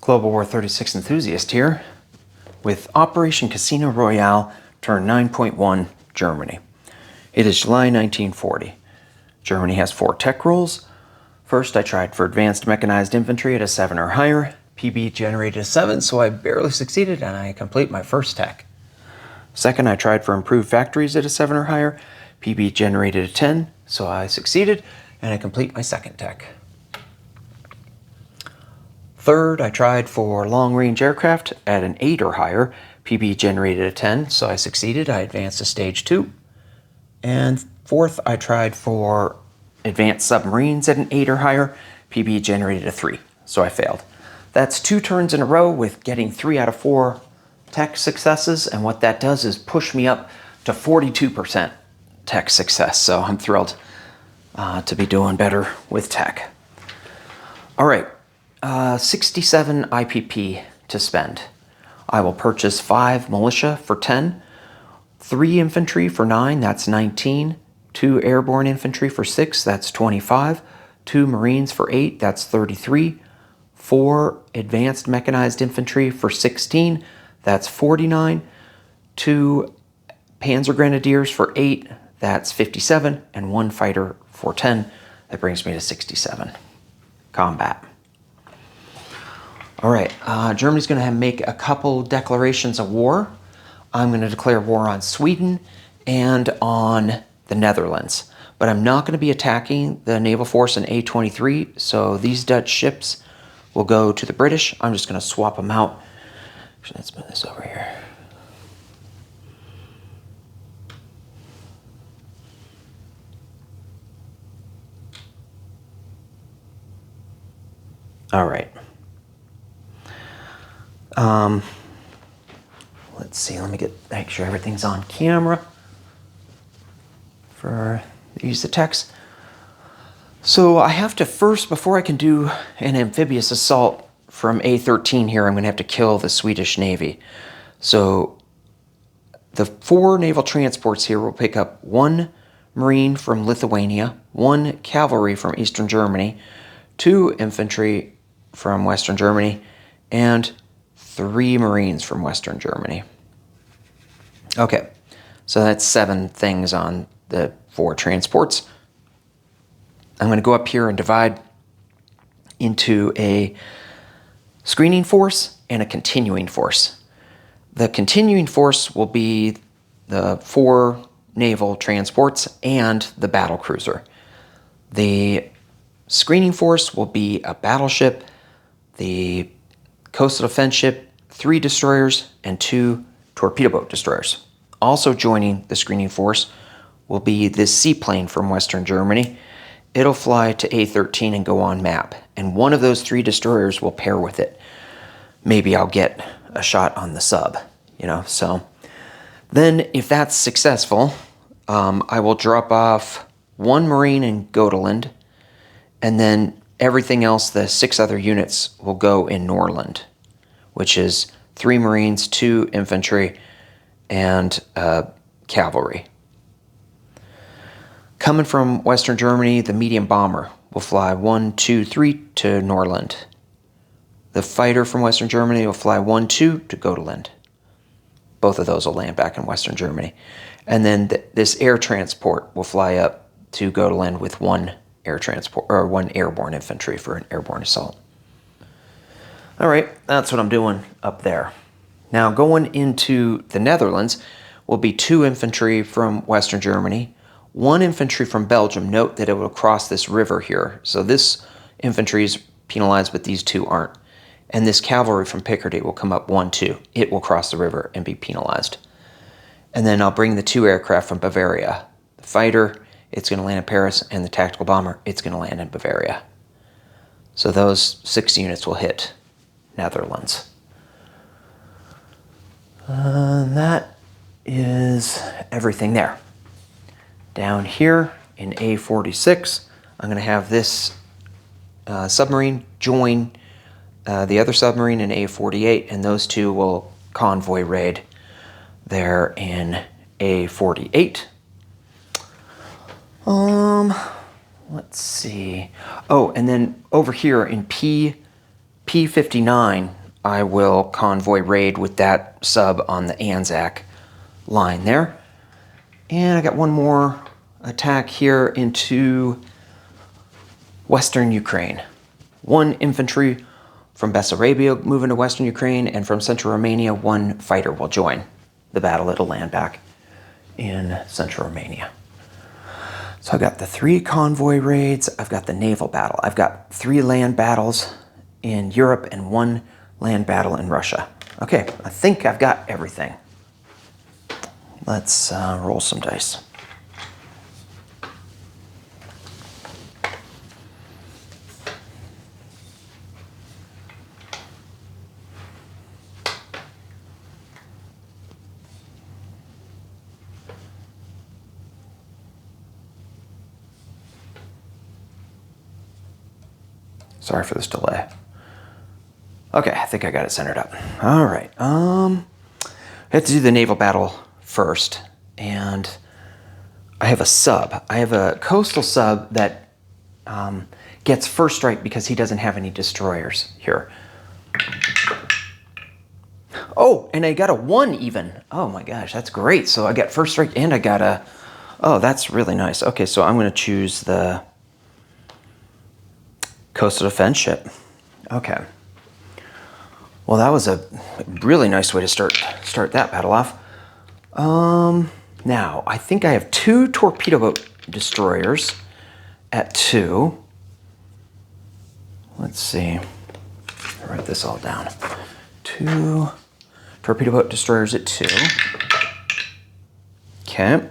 Global War 36 enthusiast here with Operation Casino Royale, turn 9.1, Germany. It is July 1940. Germany has 4 tech rolls. First, I tried for advanced mechanized infantry at a 7 or higher. PB generated a 7, so I barely succeeded and I complete my first tech. Second, I tried for improved factories at a 7 or higher. PB generated a 10, so I succeeded and I complete my second tech. Third, I tried for long-range aircraft at an 8 or higher. PB generated a 10, so I succeeded. I advanced to stage 2. And fourth, I tried for advanced submarines at an 8 or higher. PB generated a 3, so I failed. That's 2 turns in a row with getting 3 out of 4 tech successes, and what that does is push me up to 42% tech success, so I'm thrilled to be doing better with tech. All right. 67 IPP to spend. I will purchase 5 militia for 10, 3 infantry for 9, that's 19, 2 airborne infantry for 6, that's 25, 2 marines for 8, that's 33, 4 advanced mechanized infantry for 16, that's 49, 2 panzer grenadiers for 8, that's 57, and 1 fighter for 10. That brings me to 67. Combat. All right, Germany's going to make a couple declarations of war. I'm going to declare war on Sweden and on the Netherlands. But I'm not going to be attacking the naval force in A-23, so these Dutch ships will go to the British. I'm just going to swap them out. Actually, let's move this over here. All right. Let's see, let me make sure everything's on camera for use the text. So I have to first, before I can do an amphibious assault from A-13 here, I'm going to have to kill the Swedish Navy. So the 4 naval transports here will pick up 1 Marine from Lithuania, 1 cavalry from Eastern Germany, 2 infantry from Western Germany, and 3 Marines from Western Germany. Okay, so that's 7 things on the 4 transports. I'm going to go up here and divide into a screening force and a continuing force. The continuing force will be the 4 naval transports and the battle cruiser. The screening force will be a battleship, the coastal defense ship, 3 destroyers, and 2 torpedo boat destroyers. Also joining the screening force will be this seaplane from Western Germany. It'll fly to A-13 and go on map, and one of those 3 destroyers will pair with it. Maybe I'll get a shot on the sub, so. Then, if that's successful, I will drop off 1 Marine in Gotland, and then everything else, the 6 other units, will go in Norland, which is 3 Marines, 2 infantry, and cavalry. Coming from Western Germany, the medium bomber will fly 1, 2, 3 to Norland. The fighter from Western Germany will fly 1, 2 to Gotland. Both of those will land back in Western Germany. And then this air transport will fly up to Gotland with 1 air transport, or 1 airborne infantry for an airborne assault. All right, that's what I'm doing up there. Now, going into the Netherlands will be 2 infantry from Western Germany, 1 infantry from Belgium. Note that it will cross this river here. So this infantry is penalized, but these 2 aren't. And this cavalry from Picardy will come up 1, 2. It will cross the river and be penalized. And then I'll bring the 2 aircraft from Bavaria. The fighter, it's going to land in Paris, and the tactical bomber, it's going to land in Bavaria. So those 6 units will hit Netherlands. That is everything there. Down here in A-46, I'm going to have this submarine join the other submarine in A-48, and those 2 will convoy raid there in A-48. Let's see. Oh, and then over here in P P-59, I will convoy raid with that sub on the Anzac line there. And I got one more attack here into Western Ukraine. One infantry from Bessarabia moving to Western Ukraine, and from Central Romania, one fighter will join the battle. It'll land back in Central Romania. So I've got the 3 convoy raids, I've got the naval battle, I've got 3 land battles in Europe and 1 land battle in Russia. Okay, I think I've got everything. Let's roll some dice. Sorry for this delay. Okay, I think I got it centered up. All right. I have to do the naval battle first, and I have a sub. I have a coastal sub that gets first strike because he doesn't have any destroyers here. Oh, and I got a 1 even. Oh my gosh, that's great. So I got first strike and I got a... Oh, that's really nice. Okay, so I'm going to choose the coastal defense ship. Okay. Well, that was a really nice way to start that battle off. Now, I think I have 2 torpedo boat destroyers at 2. Let's see. I'll write this all down. 2 torpedo boat destroyers at 2. Okay.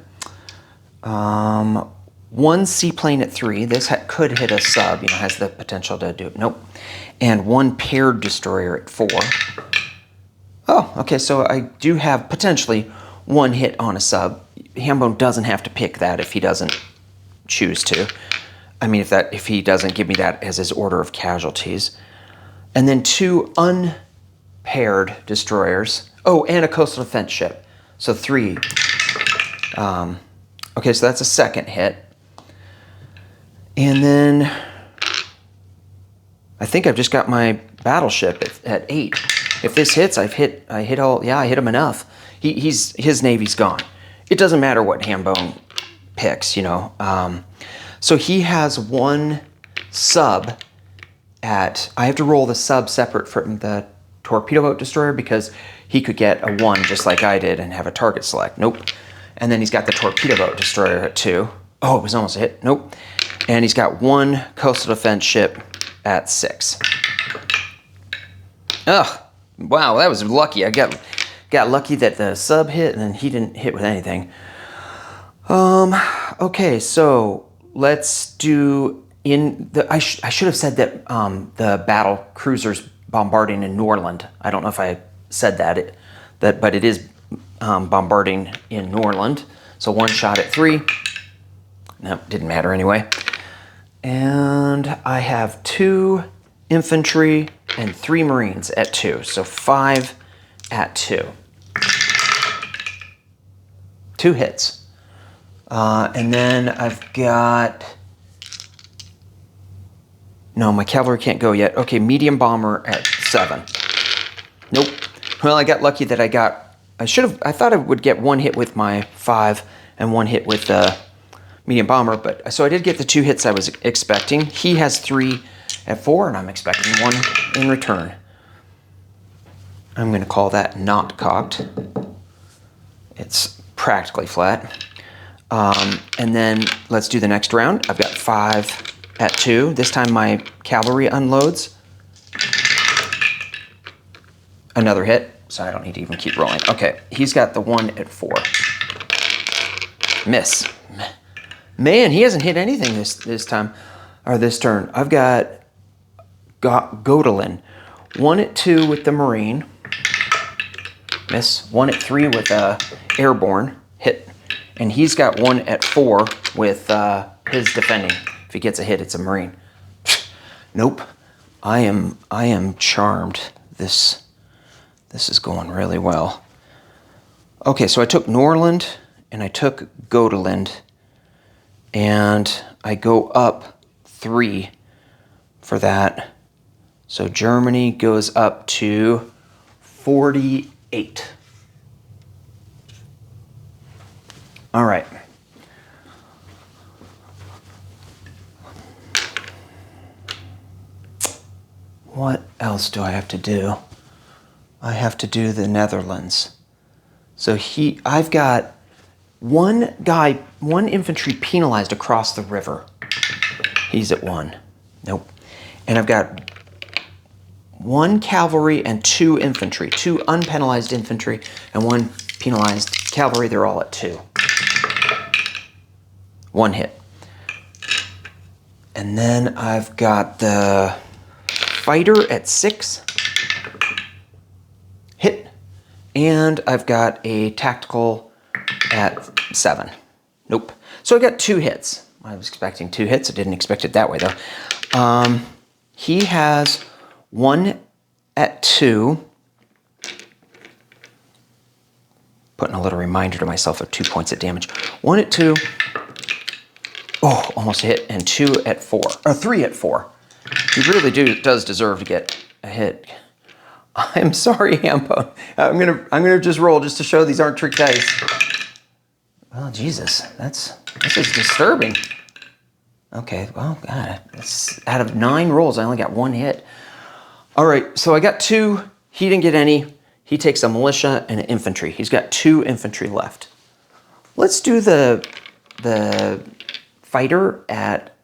1 seaplane at 3. This could hit a sub, has the potential to do it. Nope. And 1 paired destroyer at 4. Oh, okay, so I do have potentially 1 hit on a sub. Hambone doesn't have to pick that if he doesn't choose to. I mean, if he doesn't give me that as his order of casualties. And then 2 unpaired destroyers. Oh, and a coastal defense ship. So 3. Okay, so that's a second hit. And then I think I've just got my battleship at 8. If this hits, I hit him enough. His navy's gone. It doesn't matter what Hambone picks, So he has 1 sub at... I have to roll the sub separate from the torpedo boat destroyer because he could get a 1 just like I did and have a target select. Nope. And then he's got the torpedo boat destroyer at 2. Oh, it was almost a hit. Nope. And he's got 1 coastal defense ship at 6. Ugh. Wow, that was lucky. I got lucky that the sub hit and then he didn't hit with anything. Okay, so let's do I should have said that the battle cruisers bombarding in Norland. I don't know if I said that, but it is bombarding in Norland. So 1 shot at 3. No, didn't matter anyway. And I have 2 infantry and 3 Marines at 2. So 5 at 2. 2 hits. And then I've got... No, my cavalry can't go yet. Okay, medium bomber at 7. Nope. Well, I got lucky that I thought I would get 1 hit with my 5 and 1 hit with the medium bomber, so I did get the 2 hits I was expecting. He has 3 at 4, and I'm expecting 1 in return. I'm going to call that not cocked. It's practically flat. And then let's do the next round. I've got 5 at 2. This time my cavalry unloads. Another hit, so I don't need to even keep rolling. Okay, he's got the 1 at 4. Miss. Man, he hasn't hit anything this time, or this turn. I've got Godelin. 1 at 2 with the Marine. Miss. 1 at 3 with Airborne. Hit. And he's got 1 at 4 with his defending. If he gets a hit, it's a Marine. Nope. I am charmed. This is going really well. Okay, so I took Norland and I took Godelind, and I go up 3 for that. So Germany goes up to 48. All right. What else do I have to do? I have to do the Netherlands. So I've got one infantry penalized across the river. He's at 1. Nope. And I've got 1 cavalry and 2 infantry. 2 unpenalized infantry and 1 penalized cavalry. They're all at 2. 1 hit. And then I've got the fighter at 6. Hit. And I've got a tactical at 7. Nope. So I got 2 hits. I was expecting 2 hits. I didn't expect it that way, though. He has 1 at 2. Putting a little reminder to myself of 2 points of damage. 1 at 2. Oh, almost a hit. And 2 at 4. Or 3 at 4. He really does deserve to get a hit. I'm sorry, Hambone. I'm gonna just roll just to show these aren't trick dice. Oh, Jesus. This is disturbing. Okay, well, God, out of 9 rolls, I only got 1 hit. All right, so I got 2. He didn't get any. He takes a militia and an infantry. He's got 2 infantry left. Let's do the fighter at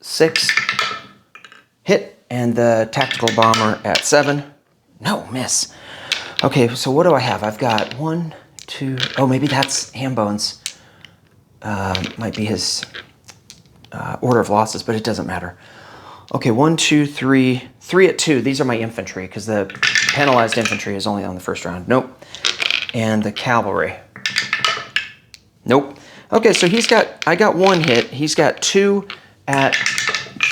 6. Hit. And the tactical bomber at 7. No, miss. Okay, so what do I have? I've got 1, 2... Oh, maybe that's Hambone's. Might be his order of losses, but it doesn't matter. Okay, 1, 2, 3. 3 at 2. These are my infantry, because the penalized infantry is only on the first round. Nope. And the cavalry. Nope. Okay, so I got 1 hit. He's got 2 at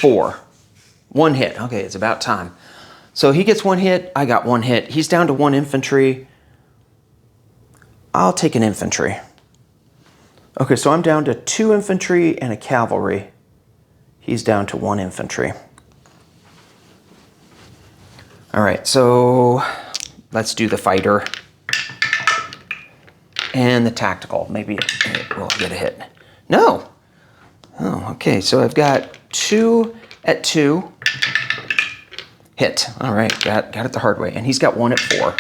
4. 1 hit. Okay, it's about time. So he gets 1 hit. I got 1 hit. He's down to 1 infantry. I'll take an infantry. Okay, so I'm down to 2 infantry and a cavalry. He's down to 1 infantry. All right, so let's do the fighter and the tactical. Maybe it will get a hit. No. Oh, okay, so I've got 2 at 2. Hit. All right, got it the hard way. And he's got 1 at 4.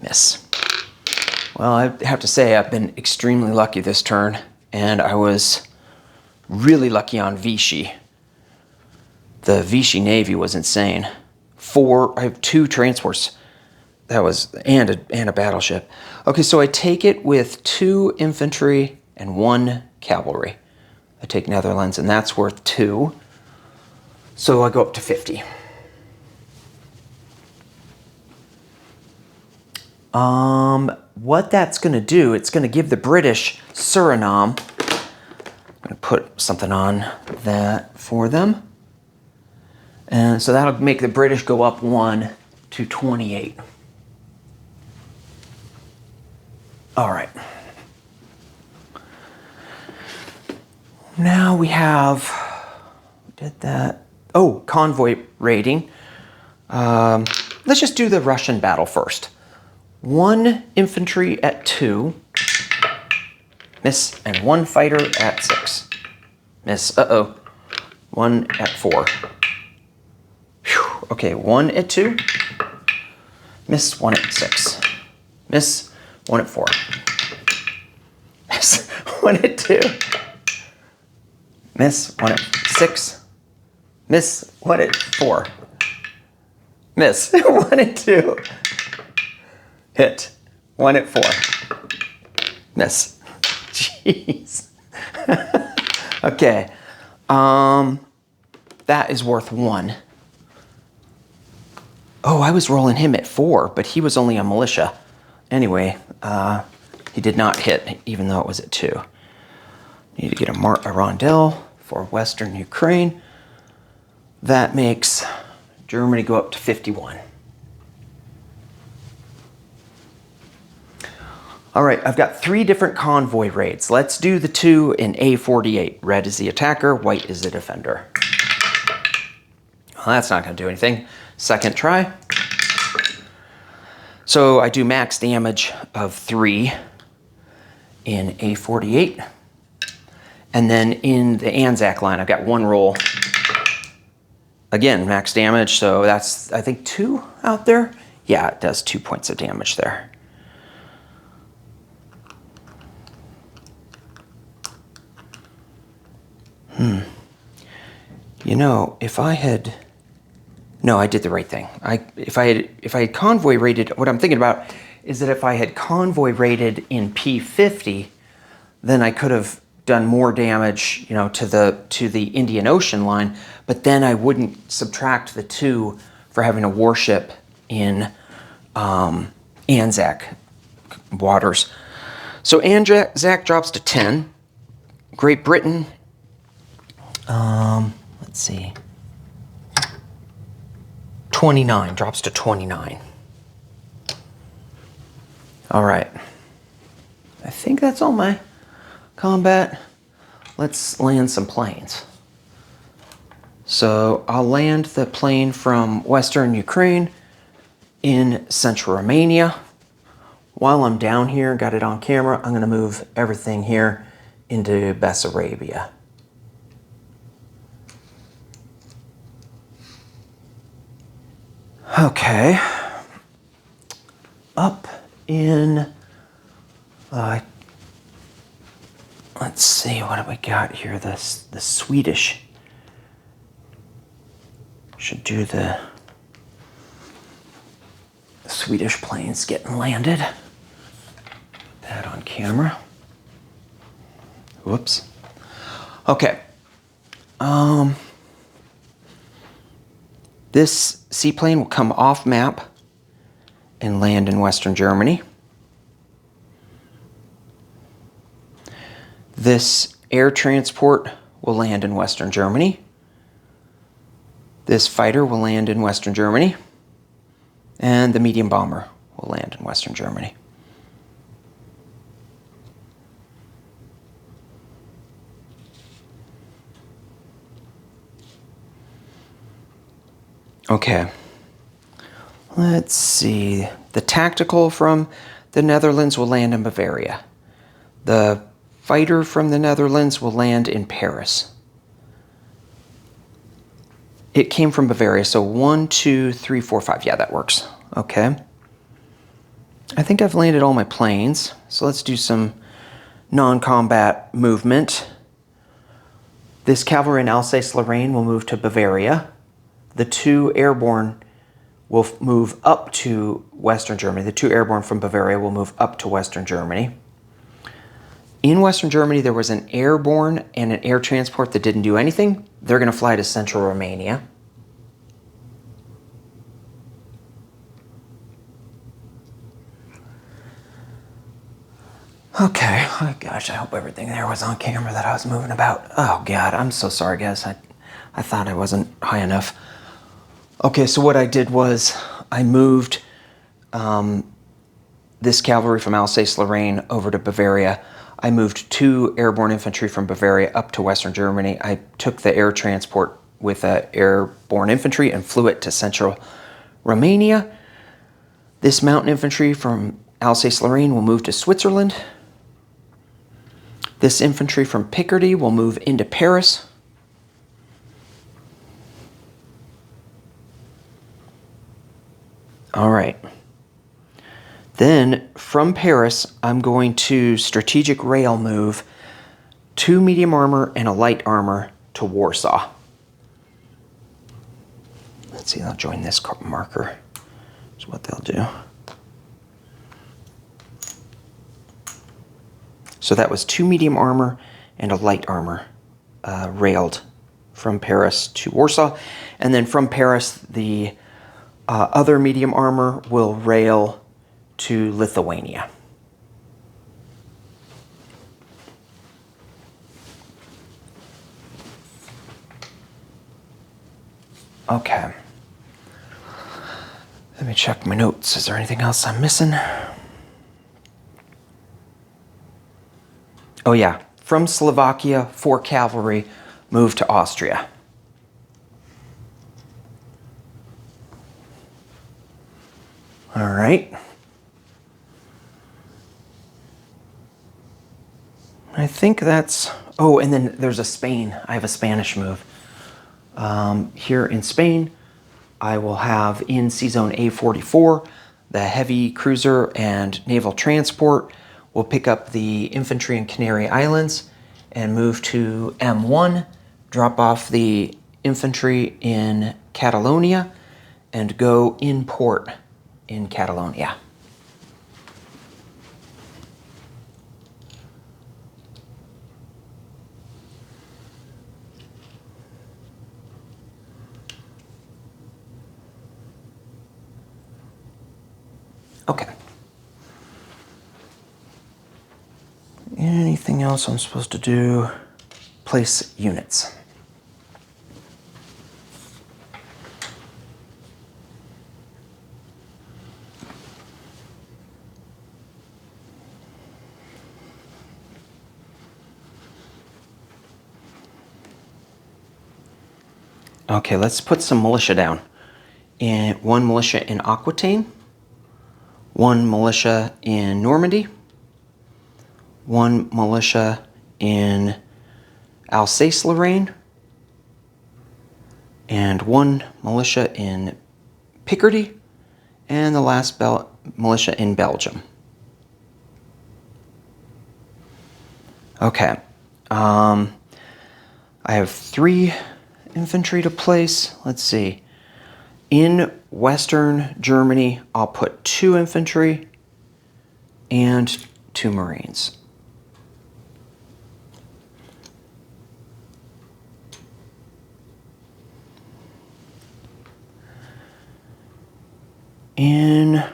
Miss. Well, I have to say I've been extremely lucky this turn, and I was really lucky on Vichy. The Vichy Navy was insane. I have 2 transports. That was, and a battleship. Okay, so I take it with 2 infantry and 1 cavalry. I take Netherlands, and that's worth 2. So I go up to 50. What that's going to do, it's going to give the British Suriname. I'm going to put something on that for them. And so that'll make the British go up 1 to 28. All right. Now we have, did that. Oh, convoy raiding. Let's just do the Russian battle first. 1 infantry at 2. Miss. And 1 fighter at 6. Miss. Uh-oh. 1 at 4. Whew. Okay, 1 at 2. Miss. 1 at 6. Miss. 1 at 4. Miss. 1 at 2. Miss. 1 at 6. Miss. 1 at 4. Miss. 1 at 2. Hit. 1 at 4. Miss. Jeez. Okay. That is worth 1. Oh, I was rolling him at 4, but he was only a militia. Anyway, he did not hit, even though it was at 2. Need to get a rondel for Western Ukraine. That makes Germany go up to 51. All right, I've got 3 different convoy raids. Let's do the 2 in A48. Red is the attacker, white is the defender. Well, that's not going to do anything. Second try. So I do max damage of 3 in A48. And then in the Anzac line, I've got 1 roll. Again, max damage, so that's, I think, 2 out there. Yeah, it does 2 points of damage there. You know, if I had... No, I did the right thing. If I had convoy rated, what I'm thinking about is that if I had convoy rated in P50, then I could have done more damage, you know, to the Indian Ocean line, but then I wouldn't subtract the 2 for having a warship in Anzac waters. So Anzac drops to 10. Great Britain, let's see, 29, drops to 29. All right. I think that's all my combat. Let's land some planes. So I'll land the plane from Western Ukraine in Central Romania. While I'm down here, got it on camera, I'm gonna move everything here into Bessarabia. Okay, up in, let's see, what have we got here? The Swedish, should do the Swedish planes getting landed. That on camera. Whoops. Okay. This seaplane will come off map and land in Western Germany. This air transport will land in Western Germany. This fighter will land in Western Germany. And the medium bomber will land in Western Germany. Okay, let's see. The tactical from the Netherlands will land in Bavaria. The fighter from the Netherlands will land in Paris. It came from Bavaria, so 1, 2, 3, 4, 5. Yeah, that works. Okay. I think I've landed all my planes, so let's do some non-combat movement. This cavalry in Alsace-Lorraine will move to Bavaria. The 2 airborne will move up to Western Germany. The 2 airborne from Bavaria will move up to Western Germany. In Western Germany, there was an airborne and an air transport that didn't do anything. They're going to fly to Central Romania. Okay, oh gosh, I hope everything there was on camera that I was moving about. Oh God, I'm so sorry guys. I thought I wasn't high enough. Okay, so what I did was I moved this cavalry from Alsace-Lorraine over to Bavaria. I moved 2 airborne infantry from Bavaria up to Western Germany. I took the air transport with airborne infantry and flew it to Central Romania. This mountain infantry from Alsace-Lorraine will move to Switzerland. This infantry from Picardy will move into Paris. All right. Then from Paris, I'm going to strategic rail move 2 medium armor and a light armor to Warsaw. Let's see, I'll join this marker. That's what they'll do. So that was 2 medium armor and a light armor railed from Paris to Warsaw. And then from Paris, the other medium armor will rail to Lithuania. Okay. Let me check my notes. Is there anything else I'm missing? Oh yeah, from Slovakia, 4 cavalry moved to Austria. All right. I think that's... Oh, and then there's a Spain. I have a Spanish move. Here in Spain, I will have in C-Zone A44, the heavy cruiser and naval transport will pick up the infantry in Canary Islands and move to M1, drop off the infantry in Catalonia, and go in port in Catalonia. Okay. Anything else I'm supposed to do? Place units. Okay, let's put some militia down. One militia in Aquitaine, one militia in Normandy, one militia in Alsace-Lorraine, and one militia in Picardy, and the last militia in Belgium. Okay, I have 3 infantry to place. Let's see. In Western Germany, I'll put 2 infantry and 2 Marines. In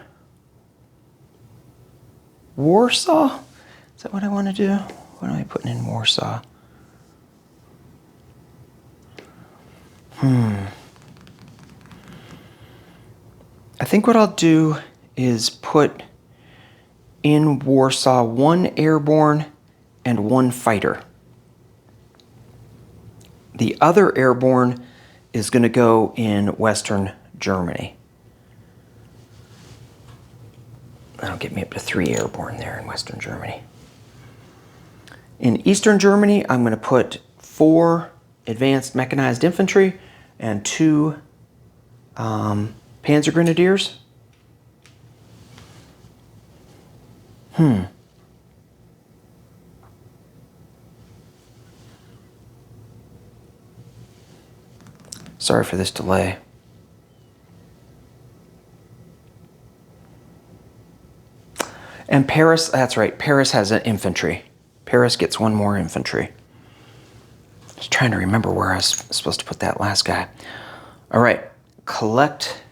Warsaw, is that what I want to do? What am I putting in Warsaw? I think what I'll do is put in Warsaw 1 airborne and 1 fighter. The other airborne is going to go in Western Germany. That'll get me up to 3 airborne there in Western Germany. In Eastern Germany, I'm going to put 4 advanced mechanized infantry and 2 Panzer Grenadiers. Sorry for this delay. And Paris, that's right, Paris has an infantry. Paris gets 1 more infantry. Just trying to remember where I was supposed to put that last guy. All right, collect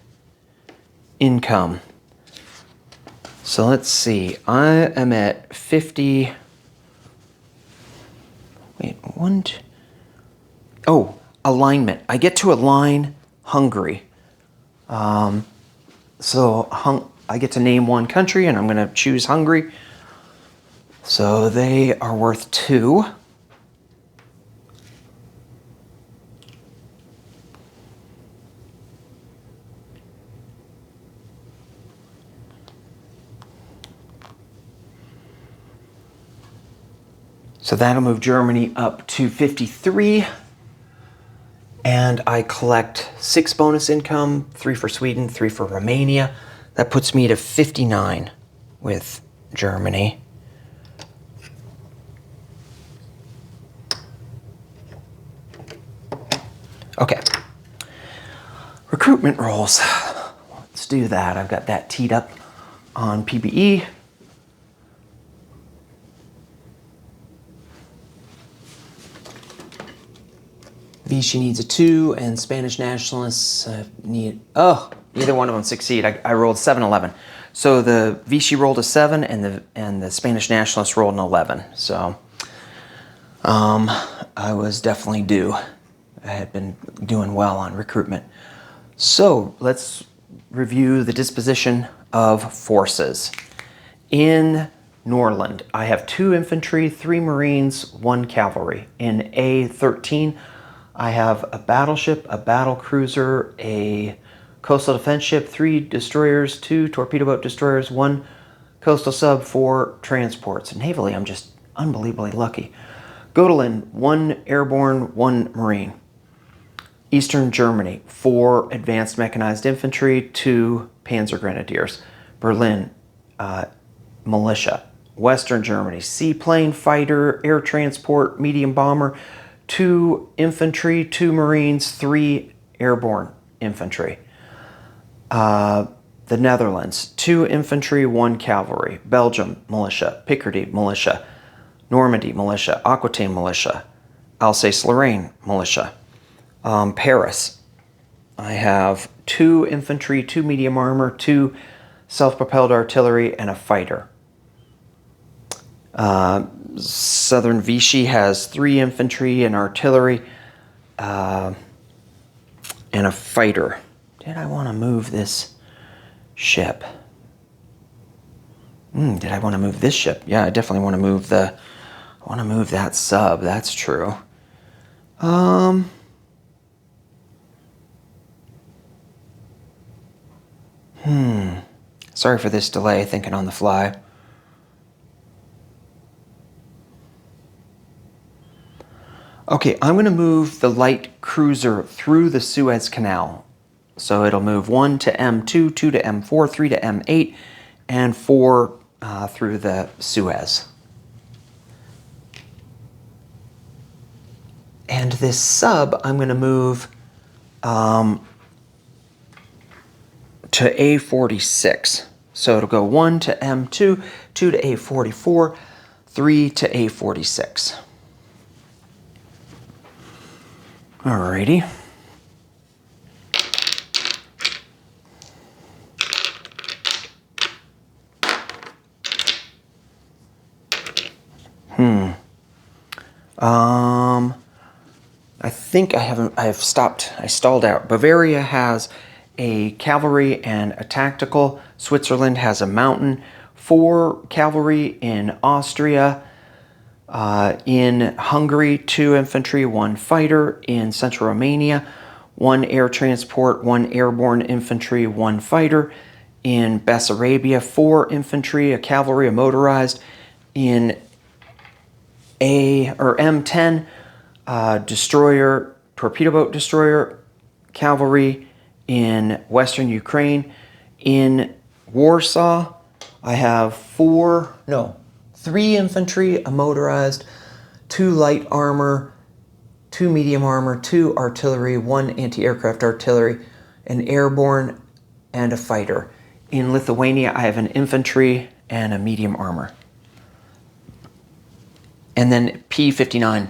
income. So let's see, I am at 50. Wait, 1, 2. Oh, alignment. I get to align Hungary. So I get to name 1 country, and I'm going to choose Hungary. So they are worth 2. So that'll move Germany up to 53. And I collect 6 bonus income, 3 for Sweden, 3 for Romania. That puts me to 59 with Germany. Okay. Recruitment rolls. Let's do that. I've got that teed up on PBE. Vichy needs a 2, and Spanish nationalists need... Oh, neither one of them succeed. I rolled 7, 11. So the Vichy rolled a 7, and the Spanish nationalists rolled an 11. So I was definitely due. I had been doing well on recruitment. So let's review the disposition of forces. In Norland, I have 2 infantry, 3 Marines, 1 cavalry. In A13, I have a battleship, a battle cruiser, a coastal defense ship, 3 destroyers, 2 torpedo boat destroyers, 1 coastal sub, 4 transports. Navally, I'm just unbelievably lucky. Gotland, 1 airborne, 1 marine. Eastern Germany, 4 advanced mechanized infantry, 2 panzer grenadiers. Berlin, militia. Western Germany, seaplane, fighter, air transport, medium bomber, 2 infantry, 2 marines, 3 airborne infantry. The Netherlands, 2 infantry, 1 cavalry. Belgium, militia. Picardy, militia. Normandy, militia. Aquitaine, militia. Alsace-Lorraine, militia. Paris, I have 2 infantry, 2 medium armor, 2 self-propelled artillery, and a fighter. Southern Vichy has 3 infantry and artillery, and a fighter. Did I want to move this ship? Did I want to move this ship? Yeah, I definitely want to move that sub. That's true. Sorry for this delay, thinking on the fly. Okay, I'm going to move the light cruiser through the Suez Canal. So it'll move 1 to M2, 2 to M4, 3 to M8, and 4 through the Suez. And this sub, I'm going to move to A46. So it'll go 1 to M2, 2 to A44, 3 to A46. Alrighty. I think I stalled out. Bavaria has a cavalry and a tactical. Switzerland has a mountain. 4 cavalry in Austria. In Hungary, 2 infantry, 1 fighter. In Central Romania, 1 air transport, 1 airborne infantry, 1 fighter. In Bessarabia, 4 infantry, a cavalry, a motorized. In M10, destroyer, torpedo boat destroyer, cavalry. In Western Ukraine. In Warsaw, I have 3 infantry, a motorized, 2 light armor, 2 medium armor, 2 artillery, 1 anti-aircraft artillery, an airborne, and a fighter. In Lithuania, I have an infantry and a medium armor. And then P-59,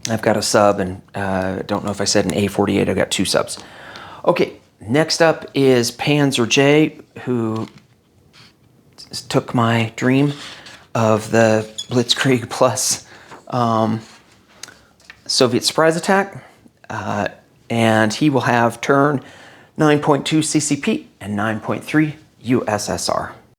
I've got a sub, and don't know if I said an A-48, I've got 2 subs. Okay, next up is Panzer J, who took my dream of the Blitzkrieg plus Soviet surprise attack, and he will have turn 9.2 CCP and 9.3 USSR.